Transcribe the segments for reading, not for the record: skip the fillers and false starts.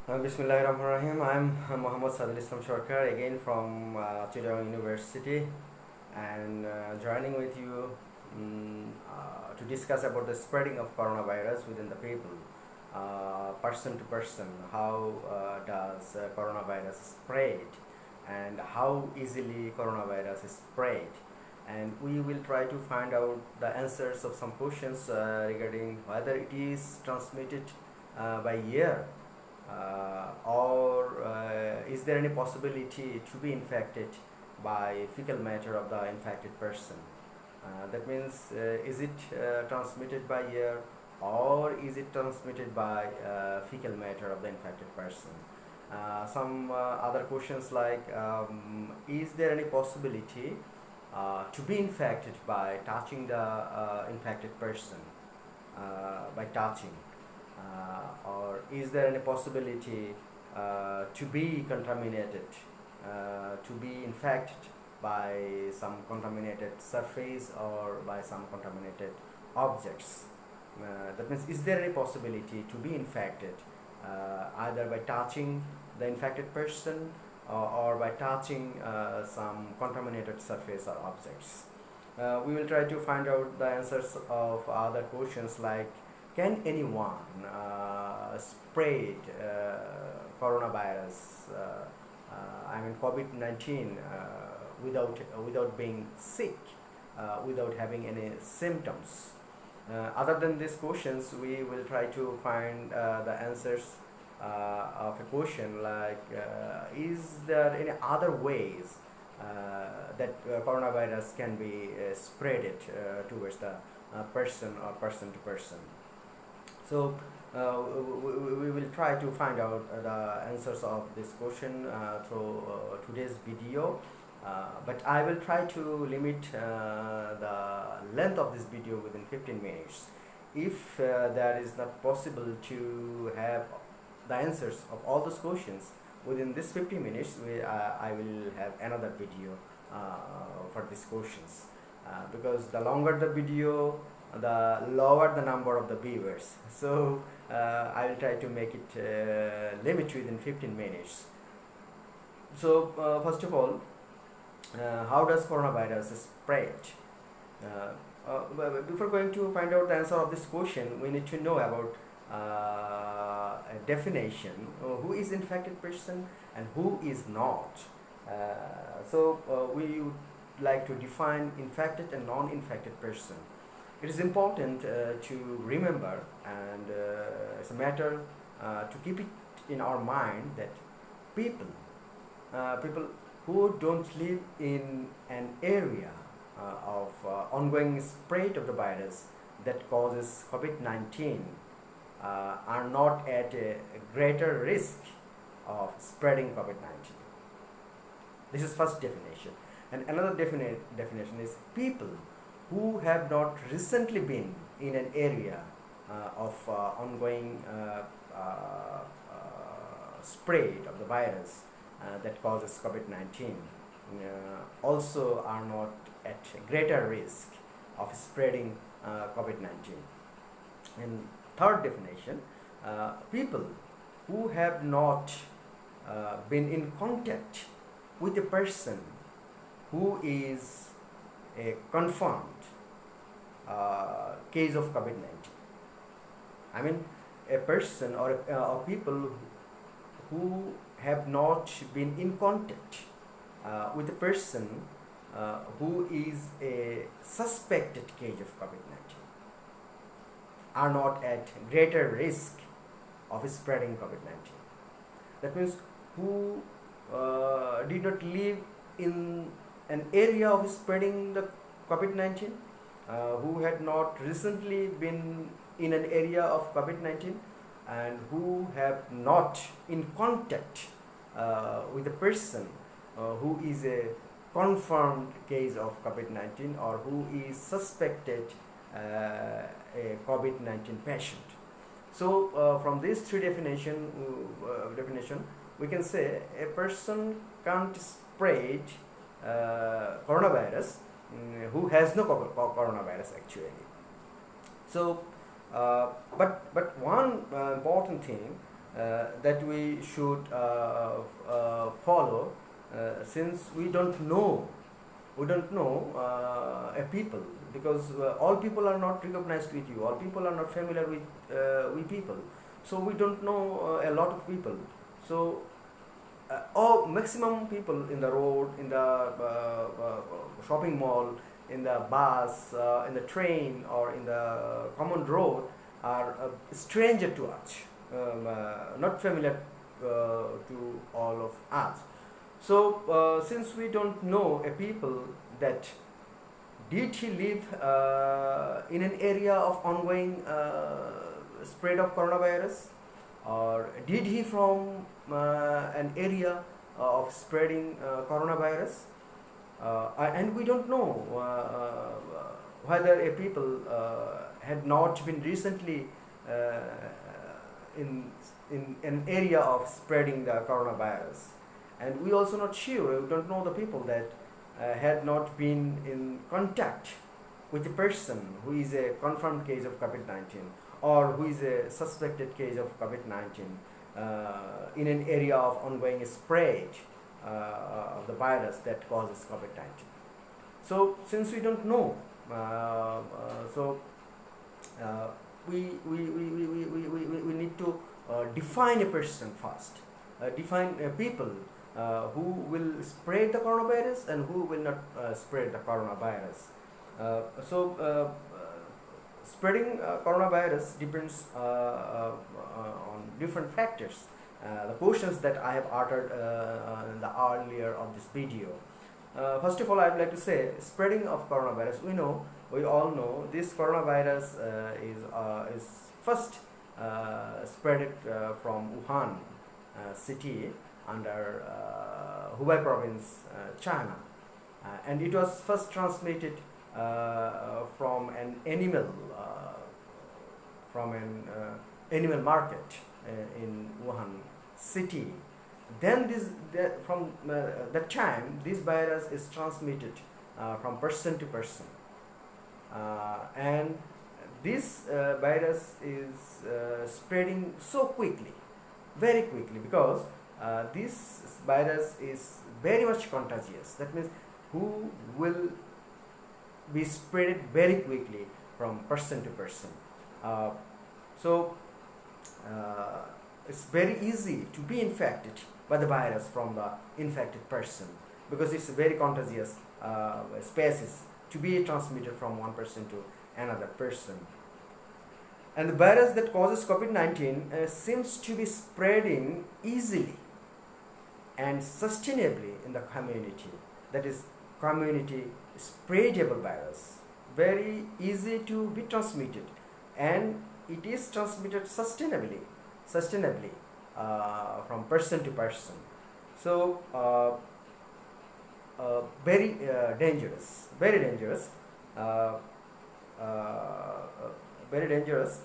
Bismillahirrahmanirrahim. I'm Muhammad Sadil Islam Sarkar again from Chittagong University and joining with you to discuss about the spreading of coronavirus within the people, person to person. How does coronavirus spread and how easily coronavirus is spread? And we will try to find out the answers of some questions regarding whether it is transmitted by air or is there any possibility to be infected by fecal matter of the infected person? That means, is it transmitted by air or is it transmitted by fecal matter of the infected person? Some other questions like, is there any possibility to be infected by touching the infected person, by touching? Or is there any possibility to be contaminated, to be infected by some contaminated surface or by some contaminated objects? That means, is there any possibility to be infected either by touching the infected person or by touching some contaminated surface or objects? We will try to find out the answers of other questions like, can anyone spread coronavirus, COVID-19, without being sick, without having any symptoms? Other than these questions, we will try to find the answers of a question like, is there any other ways that coronavirus can be spreaded towards the person or person to person? So we will try to find out the answers of this question through today's video, but I will try to limit the length of this video within 15 minutes. If that is not possible to have the answers of all those questions within this 50 minutes, I will have another video for these questions, because the longer the video, the lower the number of the viewers. So I will try to make it limit within 15 minutes. So first of all, how does coronavirus spread? Before going to find out the answer of this question, we need to know about a definition: who is infected person and who is not. So we would like to define infected and non-infected person. It is important to remember, and it's a matter to keep it in our mind, that people who don't live in an area of ongoing spread of the virus that causes COVID-19 are not at a greater risk of spreading COVID-19. This is first definition. And another definition is people who have not recently been in an area of ongoing spread of the virus that causes COVID-19 also are not at greater risk of spreading COVID-19. And third definition, people who have not been in contact with a person who is a confirmed case of COVID-19. I mean, a person or people who have not been in contact with a person who is a suspected case of COVID-19 are not at greater risk of spreading COVID-19. That means, who did not live in an area of spreading the COVID-19, who had not recently been in an area of COVID-19, and who have not in contact with a person who is a confirmed case of COVID-19 or who is suspected a COVID-19 patient. So from these three definition, we can say a person can't spread coronavirus who has no coronavirus actually. So but one important thing, that we should follow, since we don't know a people, because all people are not recognized with you, all people are not familiar with people, so we don't know a lot of people. So all maximum people in the road, in the shopping mall, in the bus, in the train, or in the common road are a stranger to us, not familiar to all of us. So since we don't know a people, that did he live in an area of ongoing spread of coronavirus, or did he from an area of spreading coronavirus, and we don't know whether a people had not been recently uh, in an area of spreading the coronavirus, and we also not sure, we don't know the people that had not been in contact with a person who is a confirmed case of COVID-19, or who is a suspected case of COVID-19 in an area of ongoing spread of the virus that causes COVID-19. So since we don't know, so we need to define a person first, define people who will spread the coronavirus and who will not spread the coronavirus. Spreading coronavirus depends on different factors. The questions that I have uttered in the earlier of this video. First of all, I would like to say, spreading of coronavirus. We all know this coronavirus is first spread from Wuhan city under Hubei province, China, and it was first transmitted from an animal animal market in Wuhan city. Then from that time, this virus is transmitted from person to person, and this virus is spreading so quickly, very quickly, because this virus is very much contagious. That means who will be spread very quickly from person to person. So it's very easy to be infected by the virus from the infected person, because it's a very contagious species to be transmitted from one person to another person. And the virus that causes COVID-19 seems to be spreading easily and sustainably in the community. That is, community spreadable virus, very easy to be transmitted, and it is transmitted sustainably from person to person. So very dangerous, uh, very dangerous.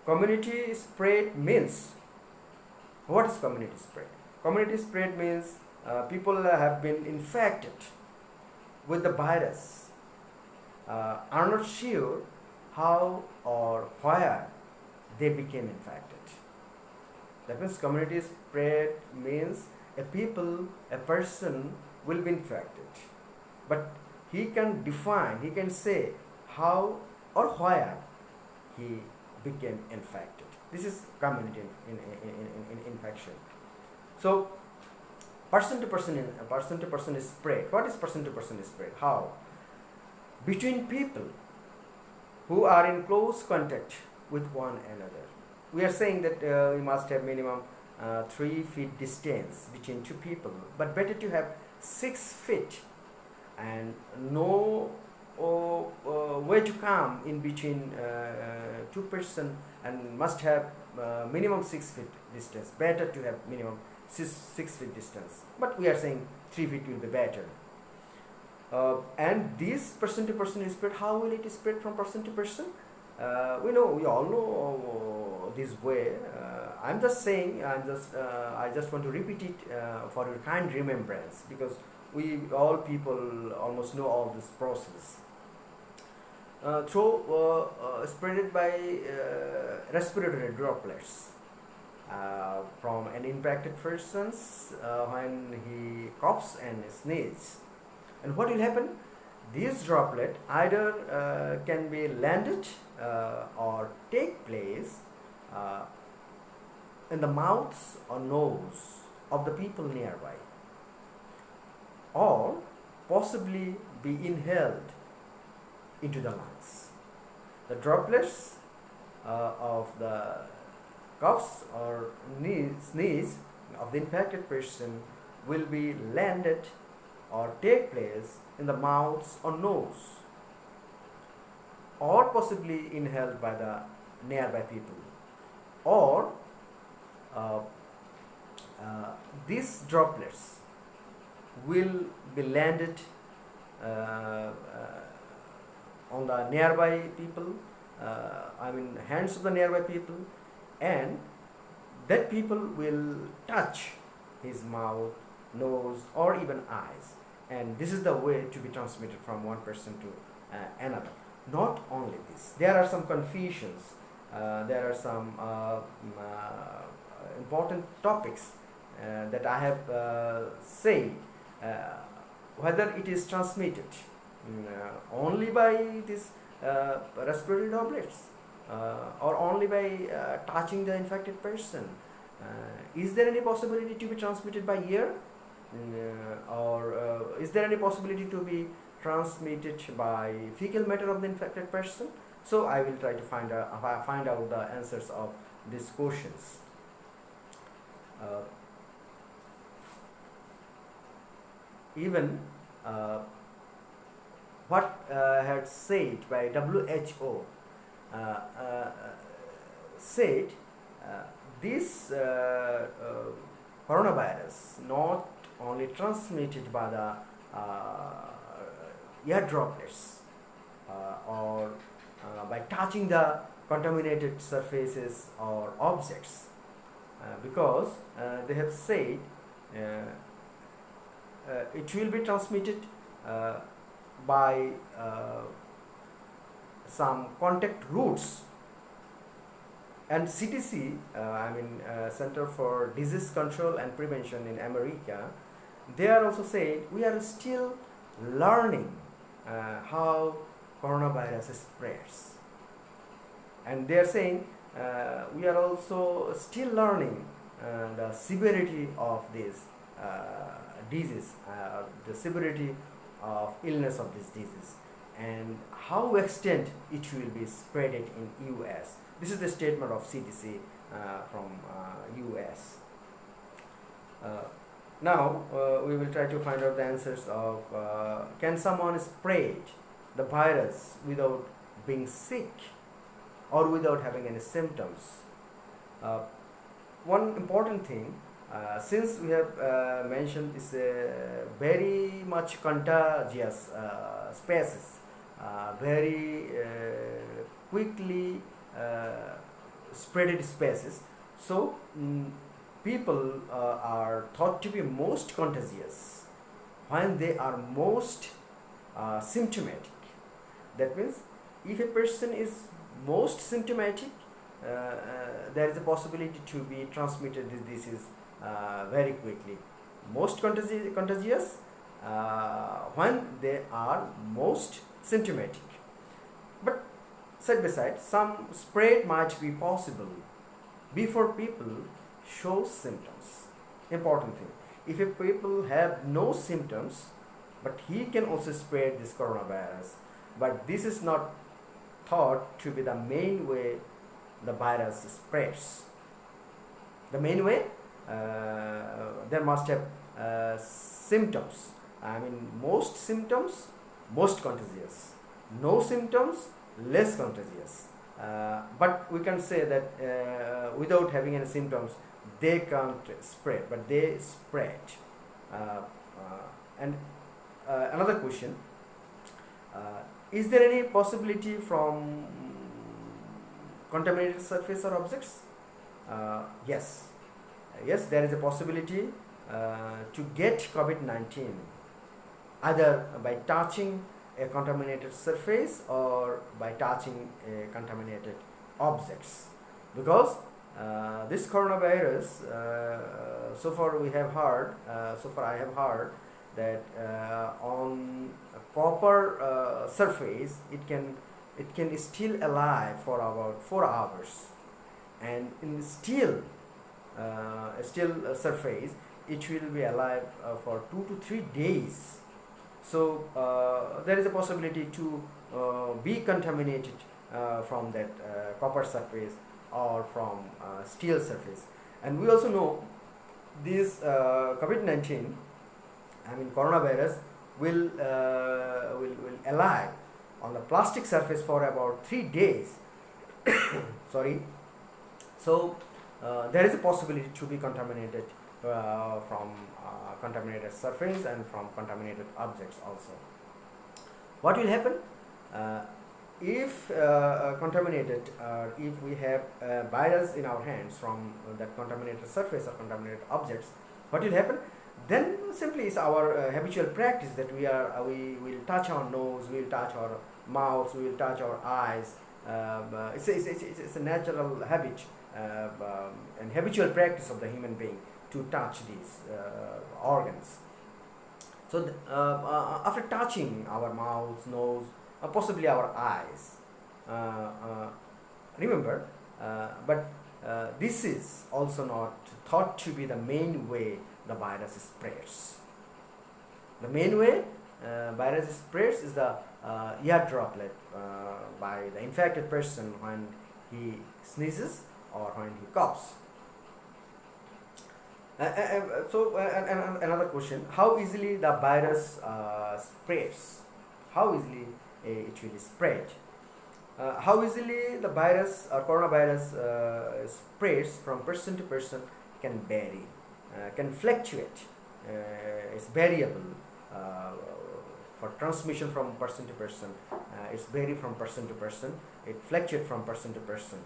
Community spread means, what is community spread? Community spread means people have been infected with the virus, are not sure how or where they became infected. That means community spread means a person will be infected, but he can say how or where he became infected. This is community infection. So person to person is spread. What is person to person is spread? How? Between people who are in close contact with one another. We are saying that we must have minimum 3 feet distance between two people, but better to have 6 feet, and no way to come in between two person, and must have minimum 6 feet distance. Better to have minimum 6 feet distance, but we are saying 3 feet will be better. And this person to person is spread. How will it spread from person to person? We all know this way. I'm just saying, I just want to repeat it for your kind remembrance, because we all people almost know all this process. Spread by respiratory droplets, from an impacted person when he coughs and sneezes. And what will happen? These droplet either can be landed or take place uh, in the mouths or nose of the people nearby, or possibly be inhaled into the lungs. The droplets of the coughs or sneeze of the infected person will be landed or take place in the mouths or nose, or possibly inhaled by the nearby people, or uh, these droplets will be landed uh, on the nearby people, hands of the nearby people, and that people will touch his mouth, nose, or even eyes. And this is the way to be transmitted from one person to another. Not only this, there are some confusions, there are some important topics that I have said, whether it is transmitted only by this respiratory droplets or only by touching the infected person. Is there any possibility to be transmitted by ear, or is there any possibility to be transmitted by fecal matter of the infected person? So I will try to find out the answers of these questions. Even what had said by WHO said this coronavirus not only transmitted by the air droplets or by touching the contaminated surfaces or objects, because they have said it will be transmitted by some contact routes. And CDC, Center for Disease Control and Prevention in America, they are also saying we are still learning how coronavirus spreads, and they are saying we are also still learning the severity of this disease, the severity of illness of this disease, and how extent it will be spreaded in US. This is the statement of CDC from US. Now we will try to find out the answers of can someone spread the virus without being sick or without having any symptoms? One important thing, since we have mentioned is very much contagious species, very quickly spreaded species, so people are thought to be most contagious when they are most symptomatic. That means if a person is most symptomatic, there is a possibility to be transmitted this disease very quickly. Most contagious when they are most symptomatic. But side by side, some spread might be possible before people show symptoms. Important thing. If a people have no symptoms, but he can also spread this coronavirus. But this is not thought to be the main way the virus spreads. The main way, there must have symptoms. Most symptoms, most contagious. No symptoms, less contagious. But we can say that without having any symptoms, they can't spread, but they spread. And another question, is there any possibility from contaminated surface or objects? Yes, there is a possibility to get COVID-19 either by touching a contaminated surface or by touching a contaminated objects, because This coronavirus, so far we have heard, so far I have heard that on a copper surface it can still alive for about 4 hours, and in steel surface it will be alive for 2 to 3 days. So there is a possibility to be contaminated from that copper surface or from steel surface. And we also know this COVID-19, I mean coronavirus, will alive on the plastic surface for about 3 days. Sorry. So there is a possibility to be contaminated from contaminated surface and from contaminated objects also. What will happen if contaminated, if we have a virus in our hands from that contaminated surface or contaminated objects? What will happen then? Simply is our habitual practice that we will touch our nose, we will touch our mouth, we will touch our eyes. It's a natural habit and habitual practice of the human being to touch these organs. So after touching our mouth, nose, possibly our eyes, remember, but this is also not thought to be the main way the virus spreads. The main way virus spreads is the air droplet by the infected person when he sneezes or when he coughs. Another question: how easily the virus spreads? How easily it will spread? How easily the virus or coronavirus spreads from person to person can vary, can fluctuate. It's variable for transmission from person to person. It's vary from person to person. It fluctuates from person to person.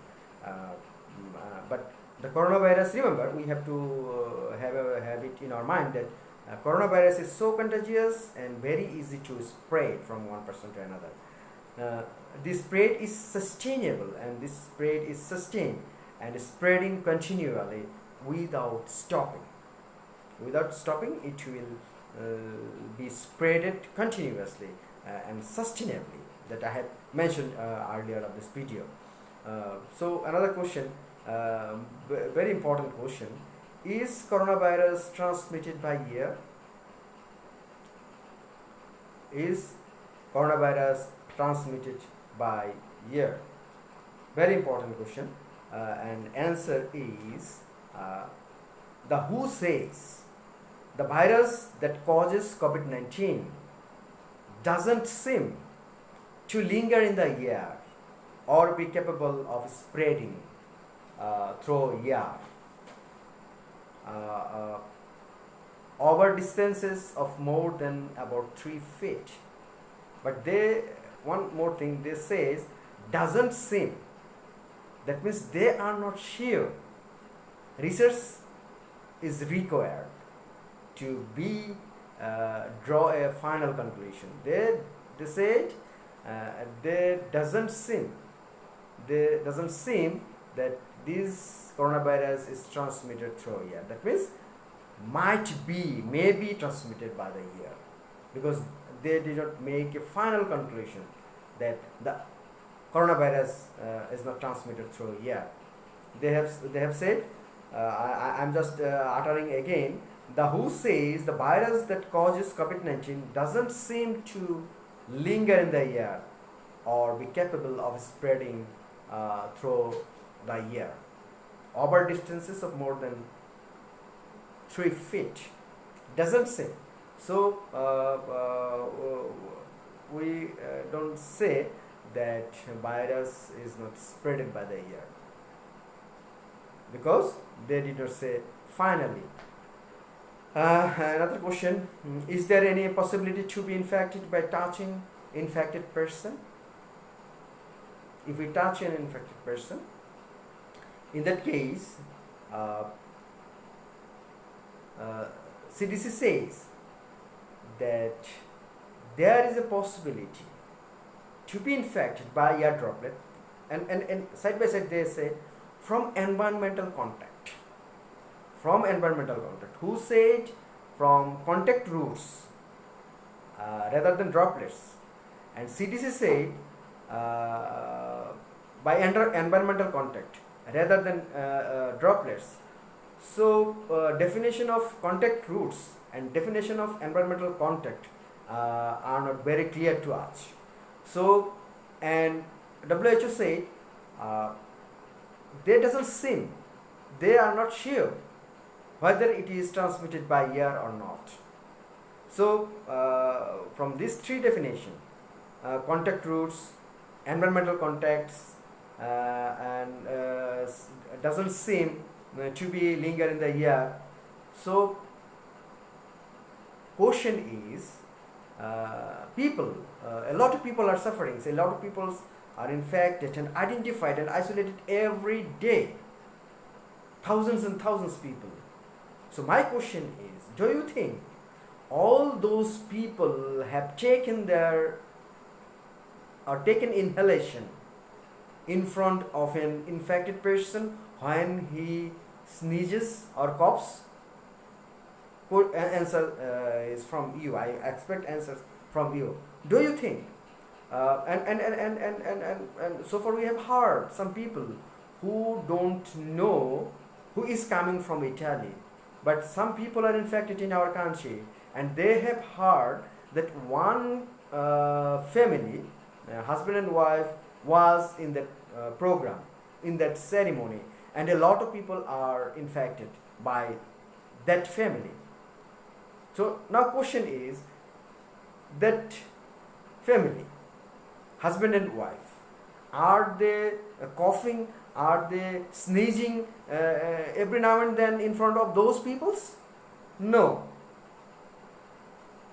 But the coronavirus, remember, we have to have it in our mind that coronavirus is so contagious and very easy to spread from one person to another. This spread is sustainable, and this spread is sustained and spreading continually without stopping. Without stopping, it will be spreaded continuously and sustainably, that I have mentioned earlier of this video. So another question, very important question: is coronavirus transmitted by air? Is coronavirus transmitted by air? Very important question, and answer is the WHO says the virus that causes COVID-19 doesn't seem to linger in the air or be capable of spreading through air over distances of more than about 3 feet. But one more thing, they says doesn't seem. That means they are not sure. Research is required to draw a final conclusion. They said they doesn't seem that this coronavirus is transmitted through air. That means may be transmitted by the air, because they did not make a final conclusion that the coronavirus is not transmitted through air. They have said, I'm just uttering again, the WHO says the virus that causes COVID-19 doesn't seem to linger in the air or be capable of spreading through the air over distances of more than 3 feet. Doesn't say. So we don't say that virus is not spreaded by the air, because they did not say finally. Another question: is there any possibility to be infected by touching infected person? If we touch an infected person, in that case, CDC says that there is a possibility to be infected by air droplet, and side by side they say from environmental contact. From environmental contact. Who said from contact routes rather than droplets? And CDC said by environmental contact rather than droplets. So definition of contact routes and definition of environmental contact are not very clear to us. So, and WHO said they doesn't seem, they are not sure whether it is transmitted by air or not. So from these three definitions, contact routes, environmental contacts, and doesn't seem to be linger in the air. So question is, people, a lot of people are suffering. So a lot of people are infected and identified and isolated every day. Thousands and thousands of people. So my question is, do you think all those people have taken inhalation in front of an infected person when he sneezes or coughs? Answer is from you. I expect answers from you. Do you think? And so far we have heard some people who don't know who is coming from Italy, but some people are infected in our country, and they have heard that one family, husband and wife, was in that program, in that ceremony, and a lot of people are infected by that family. So now question is, that family, husband and wife, are they coughing, are they sneezing every now and then in front of those peoples? No.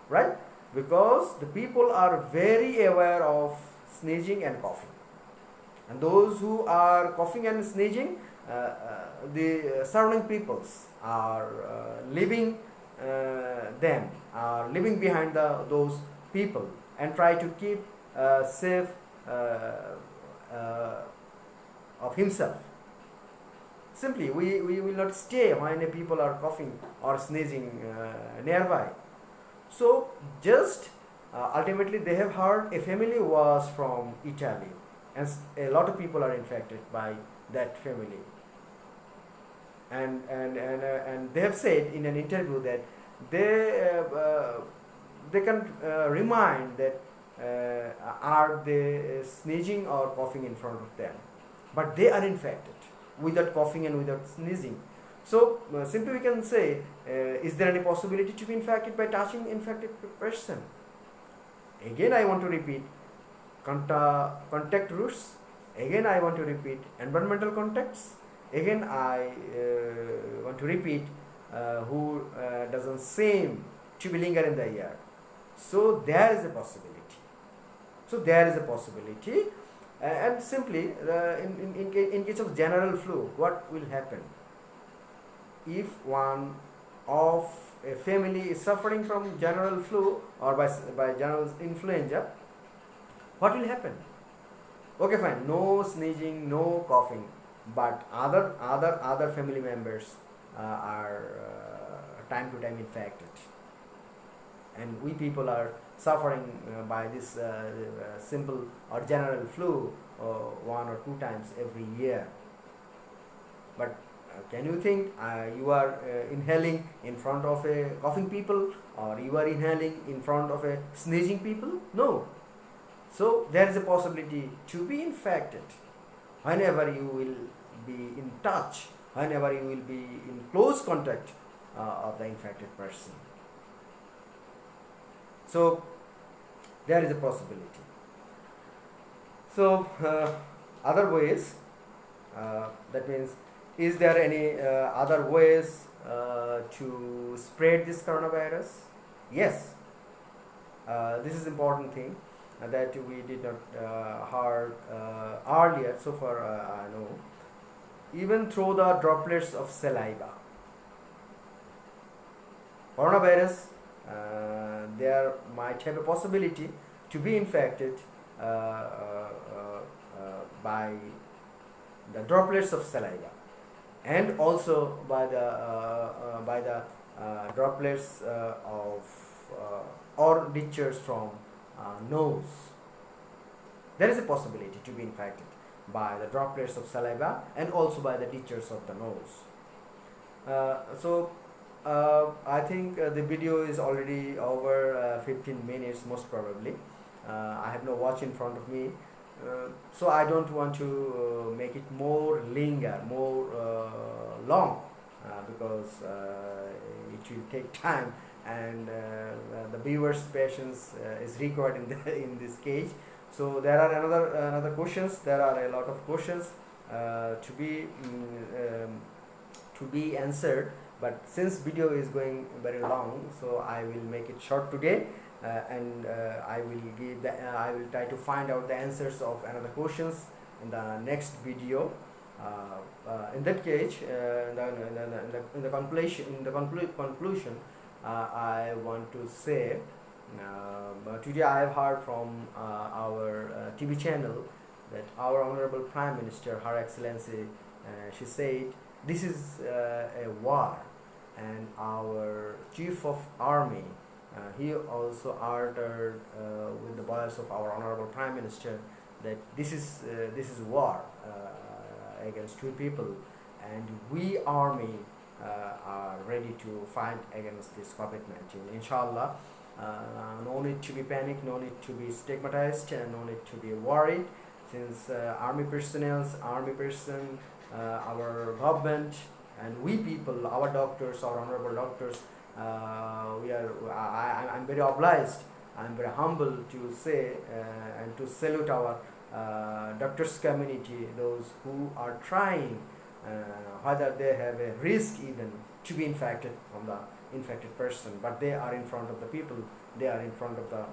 Right? Because the people are very aware of sneezing and coughing. And those who are coughing and sneezing, the surrounding peoples are living living behind those people and try to keep safe of himself. Simply, we will not stay when people are coughing or sneezing nearby. So just ultimately they have heard a family was from Italy, and a lot of people are infected by that family. And they have said in an interview that they can remind that are they sneezing or coughing in front of them, but they are infected without coughing and without sneezing. So simply we can say, is there any possibility to be infected by touching infected person? Again I want to repeat, contact routes. Again I want to repeat, environmental contacts. Again I want to repeat, who doesn't seem to be linger in the air. So there is a possibility. And simply in case of general flu, what will happen? If one of a family is suffering from general flu or by general influenza, what will happen? Okay, fine, no sneezing, no coughing, but other family members are time to time infected, and we people are suffering by this simple or general flu 1 or 2 times every year. But can you think you are inhaling in front of a coughing people, or you are inhaling in front of a sneezing people? No. So there is a possibility to be infected whenever you will be in touch, whenever you will be in close contact of the infected person. So there is a possibility. So other ways, that means, is there any other ways to spread this coronavirus? Yes. This is important thing that we did not heard earlier. So far I know, even through the droplets of saliva. Coronavirus, there might have a possibility to be infected by the droplets of saliva, and also by the droplets of or ditures from nose. There is a possibility to be infected by the droplets of saliva and also by the ditures of the nose. I think the video is already over 15 minutes most probably. I have no watch in front of me, so I don't want to make it more long, because it will take time, and the viewers patience is required in in this case. So there are another questions. There are a lot of questions to be answered, but since video is going very long, so I will make it short today, and I will try to find out the answers of another questions in the next video. In that case, in the conclusion, I want to say, today I have heard from our TV channel that our Honorable Prime Minister, Her Excellency, she said this is a war, and our Chief of Army, he also uttered with the voice of our Honorable Prime Minister that this is war against two people, and we army are ready to fight against this COVID-19. Inshallah, no need to be panicked, no need to be stigmatized, and no need to be worried, since army personnel, our government, and we people, our doctors, our honorable doctors, I'm very obliged, I'm very humble to say and to salute our doctors community, those who are trying, whether they have a risk even to be infected from the infected person, but they are in front of the people, they are in front of the